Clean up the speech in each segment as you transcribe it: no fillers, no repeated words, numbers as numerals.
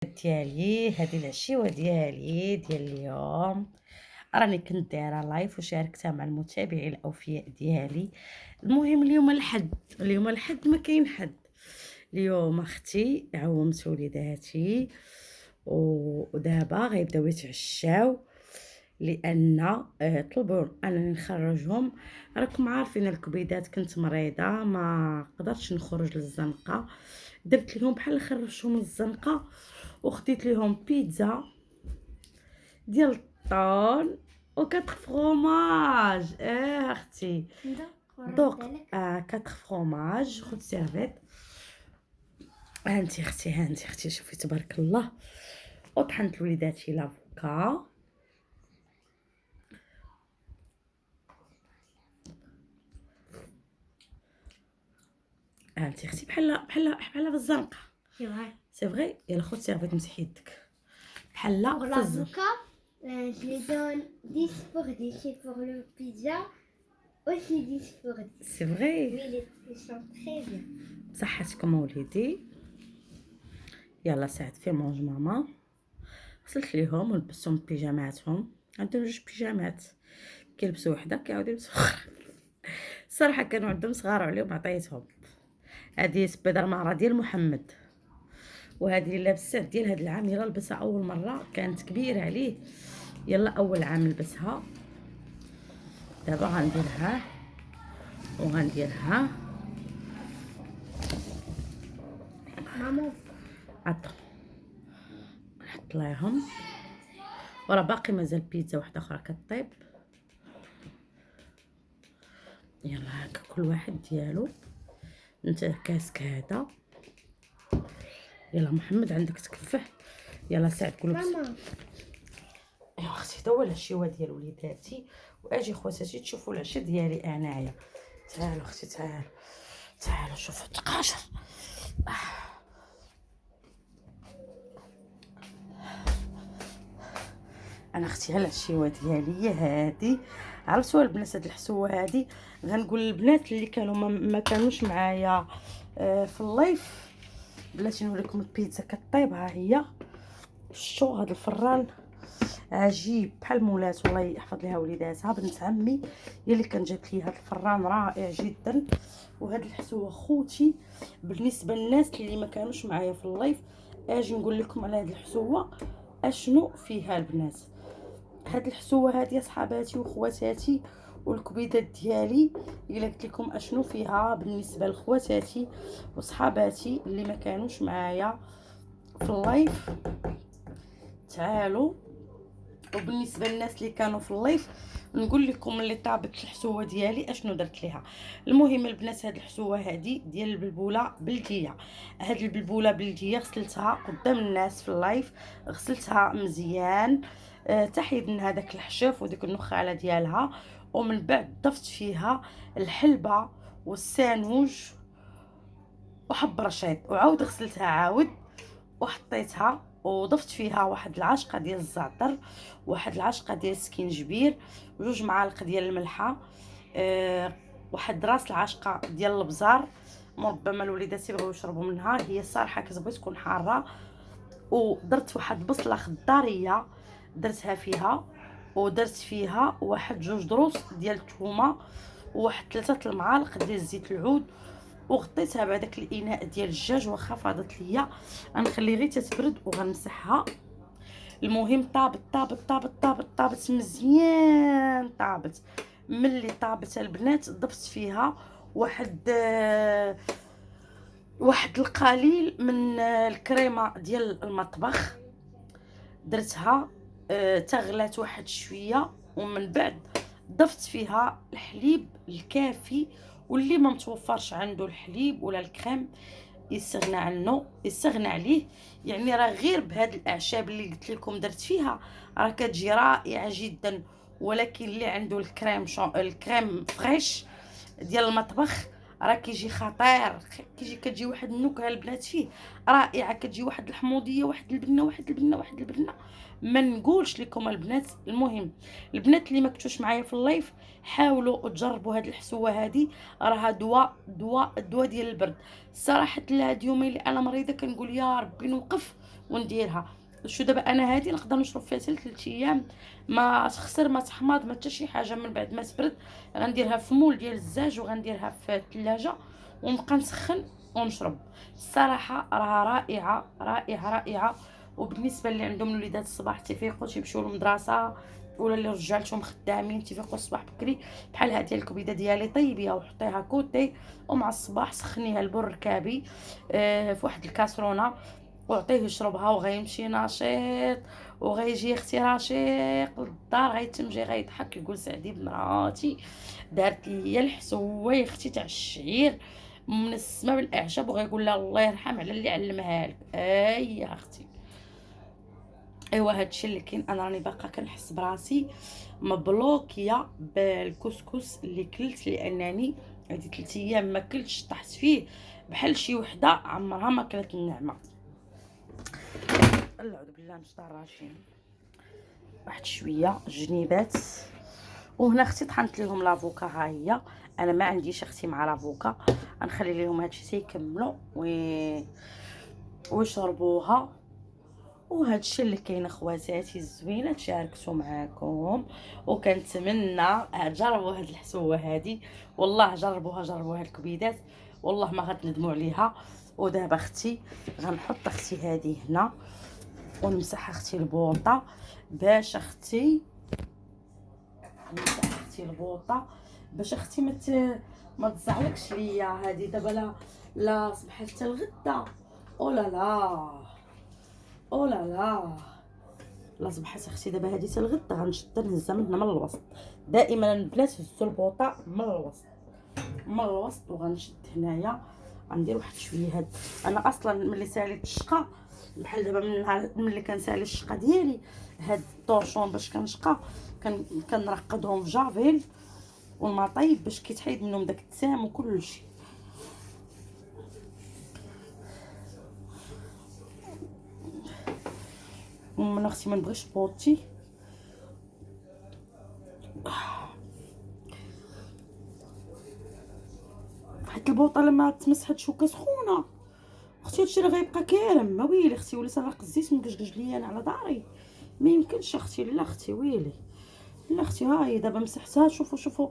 ديالي هذه العشيوه ديال اليوم. راني كنت دايره لايف وشاركتها مع المتابعين الاوفياء ديالي. المهم اليوم الحد ما كاين حد. اليوم اختي عومت وليداتي ودابا غيبداو يتعشاو لان طلبوا انني نخرجهم. راكم عارفين الكبيدات كنت مريضه ما قدرتش نخرج للزنقه. درت لهم بحال خرجتهم للزنقه وخديت لهم بيتزا ديال الطون وكاتر فرomاج. اختي دوق كاتر فرomاج. خد سيرفيت. هانتي شوفي تبارك الله. وطحنت لوليداتي لافوكا. هانتي اختي بحال في الزنقه. سي فغي. يلا خد سيرفيت مسح يدك بحال Pour في الزنقه. l'avocat, je lui donne 10 pour 10 et pour le pizza aussi 10 pour 10. سي فغي. Oui, ils sont très bien. بصحتكم وليدي. يلا ساعد في مونج ماما. غسلت ليهم ولبستهم بيجاماتهم. عندهم جوج بيجامات كيلبسوا وحده كيعاودوا يلبسوا اخرى. الصراحه كانوا عندهم صغار عليهم عطيتهم. هذه سبيدر مارا ديال محمد وهذه اللي لابسات ديال هذا العام. يلا لبسها اول مره كانت كبيره عليه. يلا اول عام لبسها. دابا غنديرها وغنديرها. Maman, عطوا نحط ليهم. وراه باقي مازال بيتزا واحده اخرى كطيب. يلا هكا كل واحد ديالو. انت كاسك هذا. يلا محمد عندك تكفح. يلا ساعد كل بس. maman, ايوا اختي هذا هو العشيوه ديال وليداتي. واجي خواتاتي تشوفوا العشاء ديالي انايا. تعالوا اختي تعالوا شوفوا التقاشر. انا اختي العشيوه ديالي هي هادي. عرفتوا البنات هاد الحسوه هادي غنقول للبنات اللي كانوا ما كانوش معايا في اللايف. بلاتي نوريكم البيتزا كطيب. ها هي شتو هاد الفران عجيب بحال مولات. والله يحفظ ليها وليداتها. بنت عمي هي اللي كان جابت لي هاد الفران رائع جدا. وهاد الحسوه خوتي بالنسبه للناس اللي ما كانوش معايا في اللايف. اجي نقول لكم على هاد الحسوه اشنو فيها البنات. هاد الحسوه هادي صحاباتي وخواتاتي والكبيدات ديالي الا قلت لكم اشنو فيها بالنسبه لخواتاتي وصحاباتي اللي ما كانوش معايا في اللايف. تعالوا. وبالنسبه للناس اللي كانوا في اللايف نقول لكم اللي طابت الحسوه ديالي اشنو درت ليها. المهم البنات هاد الحسوه هادي ديال البلبوله بلديه. هاد البلبوله بلديه غسلتها قدام الناس في اللايف. غسلتها مزيان تحيد هذاك الحشف وديك النخاله ديالها. ومن بعد ضفت فيها الحلبه والسانوج وحب رشيد وعاود غسلتها عاود وحطيتها. وضفت فيها واحد العشقه ديال الزعتر واحد العشقه ديال السكينجبير وجوج معالق ديال الملحه. واحد راس العشقه ديال البزار. ربما الوليدات يبغيو يشربوا منها. هي الصراحه كتبغي تكون حاره. ودرت واحد بصله خضاريه درتها فيها. ودرت فيها واحد جوج دروس ديال الثومه وواحد 3 المعالق ديال زيت العود. وغطيتها بهذاك الاناء ديال الدجاج. واخا فاضت ليا غنخلي غير تتبرد وغنمسحها. المهم طابت مزيان. طابت ملي طابت البنات ضفت فيها واحد القليل من الكريمه ديال المطبخ. درتها تغلات واحد شويه. ومن بعد ضفت فيها الحليب الكافي. واللي ما متوفرش عنده الحليب ولا الكريم يستغنى عليه. يعني راه غير بهاد الاعشاب اللي قلت لكم درت فيها راه كتجي رائعه جدا. ولكن اللي عنده الكريم فريش ديال المطبخ راه كيجي خطير. كتجي واحد النكهه البنات فيه رائعه. كتجي واحد الحموضيه واحد البنه ما نقولش لكم البنات. المهم البنات اللي ما كنتوش معايا في اللايف حاولوا تجربوا هاد الحسوه هادي. راها دواء ديال البرد. صراحه هاد يومين اللي انا مريضه كنقول يا ربي نوقف ونديرها. شو دابا انا هادي نقدر نشرب فيها حتى 3 ايام، ما تخسر ما تحماض ما حتى شي حاجه. من بعد ما تبرد غنديرها في مول ديال الزاج وغنديرها في الثلاجه ونبقى نسخن ونشرب. الصراحه راها رائعه رائعه رائعه. وبالنسبه اللي عندهم الوليدات الصباح تيفيقوا تيمشيو للمدرسه، ولا اللي رجالتهم خدامين تيفيقوا الصباح بكري، بحال هاد الكبيده ديالي طيبيها وحطيها كوتي، ومع الصباح سخنيها البر ركابي في واحد الكاسرونه وعطيه يشربها وغيمشي نشيط، وغيجي اختي رشيق للدار غيتمجي غيضحك يقول سعدي بمراتي دارت ليا الحسوه يا اختي تاع الشعير من السما بالاعشاب، وغيقول لها الله يرحم على اللي علمها لك. اي يا اختي ايوا هادشي اللي كاين. انا راني باقا كنحس براسي مبلوكيه بالكسكس اللي كلت، لانني هادي 3 ايام ما كلتش، طحت فيه بحال شي وحده عمرها ما كلت النعمه. اعوذ بالله من الشيطان الرجيم. واحد شويه جنيبات، وهنا اختي طحنت لهم لافوكا. ها هي انا ما عنديش اختي مع لافوكا، غنخلي لهم هادشي تيكملوا ويشربوها. وهادشي اللي كاين اخواتاتي الزوينات شاركتو معاكم، وكنتمنى جربوا هاد الحسوه هادي، والله جربوها جربوا هاد الكبيدات والله ما غتندموا عليها. ودابا اختي غنحط اختي هادي هنا ونمسح اختي البوطه باش اختي نمسح اختي البوطه باش اختي ما تزعلكش ليا. هادي دابا لا صبحت حتى الغدا اولا لا اولا لا صبحت اختي دابا هادي حتى الغدا غنشدها نهزها من هنا من الوسط. دائما البنات هزوا البوطه من الوسط من الوسط، وغنشد هنايا غندير واحد شويه. هاد انا اصلا ملي ساليت الشقه بحال دابا من نهار ملي كنسالي الشقه ديالي هاد الطوشون باش كنشقى كنرقدهم في جافيل والمطيب باش كيتحيد منهم داك التسام وكلشي. من اختي ما نبغيش بوطي حيت البوطه لما تمسحت شوكه سخونه اختي هادشي راه غيبقى كارم. ما ويلي اختي ولا سرق الزيت مكجكج ليا انا على داري، ما يمكنش اختي. لا اختي ويلي لا اختي. ها هي دابا مسحتها. شوفوا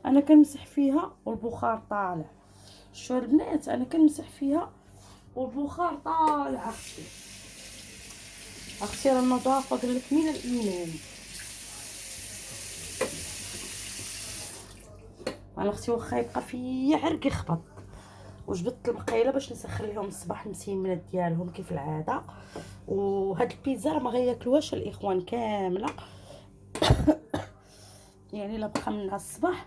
انا كنمسح فيها والبخار طالع. شوفوا البنات انا كنمسح فيها والبخار طالع. اختي راه النظافه قال لك من الايمان. انا اختي واخا يبقى فيا عرق يخبط، وجبت المقيله باش نسخن لهم الصباح المسيمنات ديالهم كيف العاده. وهاد البيتزا راه ما غياكلوهاش الاخوان كامله يعني لا بقى منها الصباح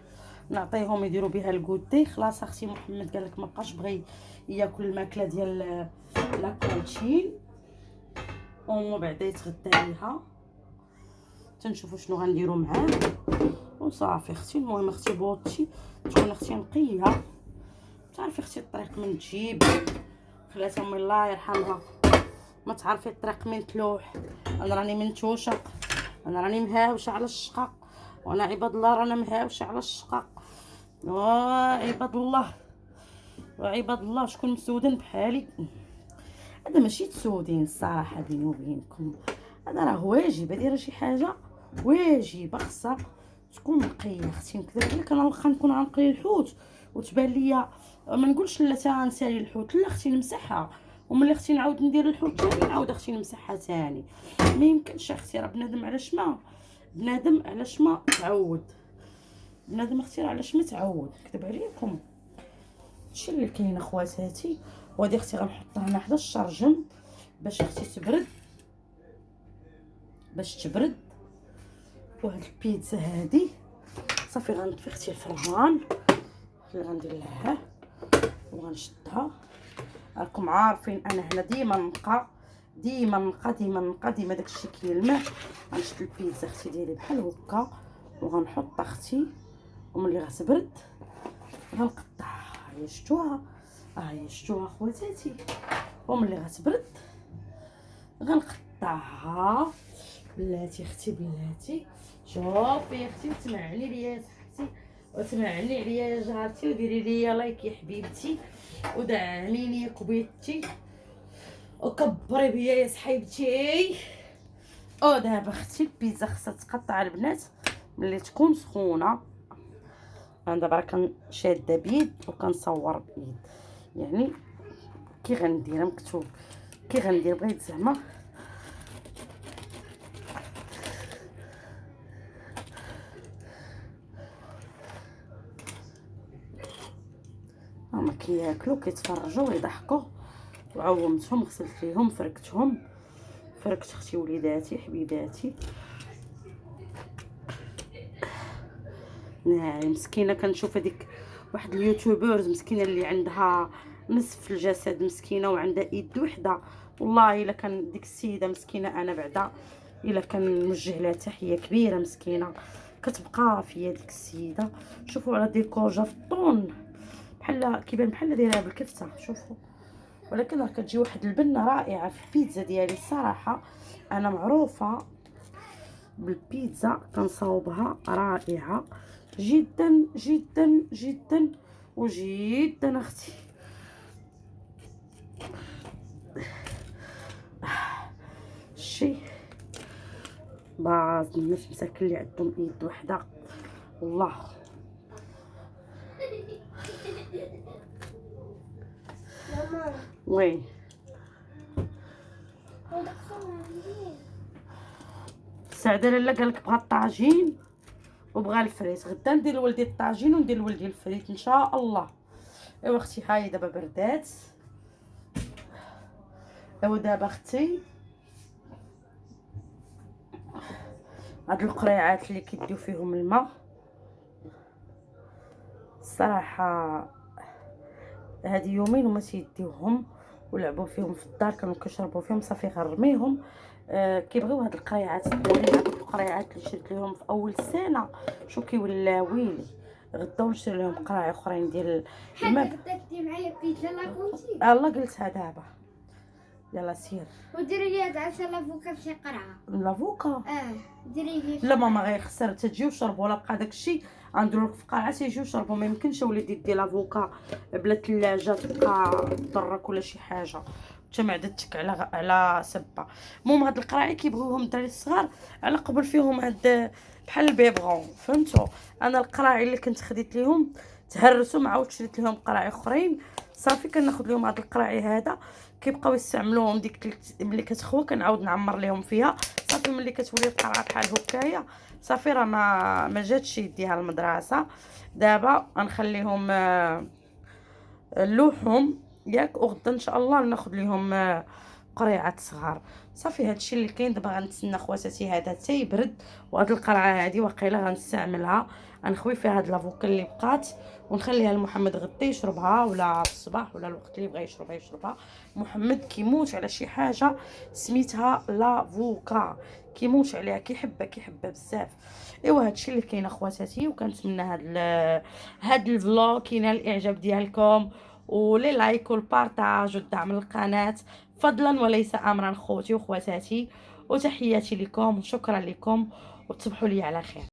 نعطيهم يديروا بها الكوتي. خلاص اختي محمد قال لك ما بقاش بغى ياكل الماكله ديال لا كونتين ومن بعد يتغدى عليها. تنشوفوا شنو غنديروا معاه وصافي اختي. المهم اختي بوطتي تكون اختي نقيه. تعرفي اختي الطريق من تجيب خلاتها امي الله يرحمها ما تعرفي الطريق من تلوح. انا راني من توشق، انا راني مهاوشه على الشقه، وانا عباد الله رانا مهاوشه على الشقه. عباد الله وعباد الله شكون مسودين بحالي. هذا ماشي تسودين الصراحه بيني وبينكم، هذا راه واجب. هذه راه شي حاجه واجب خاصها تكون نقيه. اختي نكذب عليك انا واخا نكون غنقلي الحوت وتبان ليا ما نقولش لا تا نسالي الحوت، لا اختي نمسحها، وملي اختي نعاود ندير الحوت ثاني نعاود اختي نمسحها ثاني. ما يمكنش اختي. راه بنادم علاش ما بنادم علاش ما تعود بنادم اختي راه علاش ما تعود. نكذب عليكم هادشي اللي كاين اخواتاتي. وهادي اختي غنحطها هنا حدا الشرجم باش اختي تبرد وهاد البيتزا هادي صافي غنطفي اختي الفران اللي غندير لها وغنشدها. راكم عارفين انا هنا ديما داكشي كيلمع. غنشد البيتزا اختي ديالي بحال هكا وغنحط اختي، وملي غتبرد غنقطعها. هي شفتوها خواتاتي. وملي غتبرد غنقطعها. بلاتي اختي بلاتي شوفي اختي وتمعني ليا يا صاحبتي وتمعني عليا يا جارتي وديري ليا لايك يا حبيبتي ودعميني يا كبيتي وكبري بيا يا صحيبتي. او دابا اختي البيتزا خصها تقطع البنات ملي تكون سخونه. انا دابا راه كنشاده بيد وكنصور بايد، يعني كي غنديرها مكتوب كي غندير بغيت زعما هما كياكلوا كيتفرجوا ويضحكوا. وعومتهم غسلت ليهم فركتهم، فركت اختي وليداتي حبيباتي. ناري مسكينه كنشوف هذيك واحد اليوتيوبرز مسكينه اللي عندها نصف الجسد مسكينه وعندها ايد وحده. والله الا كان ديك السيده مسكينه انا بعدا الا كنوجه لها تحيه كبيره مسكينه كتبقى فيا ديك السيده. شوفوا على ديكوجا في الطون بحال كيبان بحال دايرها بالكفته شوفوا. ولكن راه كتجي واحد البنه رائعه في البيتزا ديالي الصراحه. انا معروفه بالبيتزا كنصاوبها رائعه جدا جدا جدا وجدا اختي. شي بعض الناس مساكن اللي عندهم ايد وحده والله. ماما وين سعده لاله قالك بغا الطاجين وبغا الفريت. غدا ندير لولدي الطاجين وندير لولدي الفريت ان شاء الله. ايوا اختي هاي دابا بردات. ايوا دابا اختي هاد القريعات اللي كيديو فيهم الماء الصراحه هاد يومين وما تيديوهم ولعبوا فيهم في الدار كانوا كيشربوا فيهم صافي غنرميهم. كيبغيو هاد القريعات الدارين هاد القريعات اللي شريت لهم في اول السنه شو كيولا ويلي. غدا نشري لهم قرايع اخرين ديال الماء. غدا دير معايا بيتزا لاكونتي. الله قلتها دابا يلا سير. وديري لي هاد عسل لافوكا بشي قرعه. لافوكا ديري لي لا ماما غيخسر تجيو وشربوا ولا بقى داكشي غنديروا لك في قرعه تيجيو وشربوا. ما يمكنش وليدي دير لافوكا بلا ثلاجه تبقى تضرك ولا شي حاجه حتى معدتك على سبه. المهم هاد القراعي كيبغيوهم الدراري الصغار على قبل فيهم هاد بحال البيبغون فهمتوا. انا القراعي اللي كنت خديت ليهم تهرسوا ما عاودت شريت لهم قراعي اخرين صافي كناخذ لهم هاد القراعي هذا كيبقاو يستعملوهم ديك ملي كتخوى كنعاود نعمر لهم فيها صافي. ملي كتولي القرعه بحال هكايا صافي راه ما جاتش يديها المدرسه. دابا غنخليهم نلوحهم ياك وغدا ان شاء الله ناخذ لهم قريعات صغار صافي. هادشي اللي كاين دابا. غنتسنى خواتاتي هذا حتى يبرد وهاد القرعه هادي واقيلا غنستعملها غنخوي فيها هاد لافوكا اللي بقات ونخليها لمحمد غدا يشربها ولا في الصباح ولا الوقت اللي بغى يشربها. محمد كيموت على شي حاجه سميتها لافوكا كيموت عليها كيحبها بزاف. ايوا هادشي اللي كاين اخواتاتي وكنتمنى هاد الفلوق ينال الاعجاب ديالكم ولي لايك والبارطاج والدعم للقناه فضلا وليس امرا خوتي وخواتاتي. وتحياتي لكم وشكرا لكم وتصبحوا لي على خير.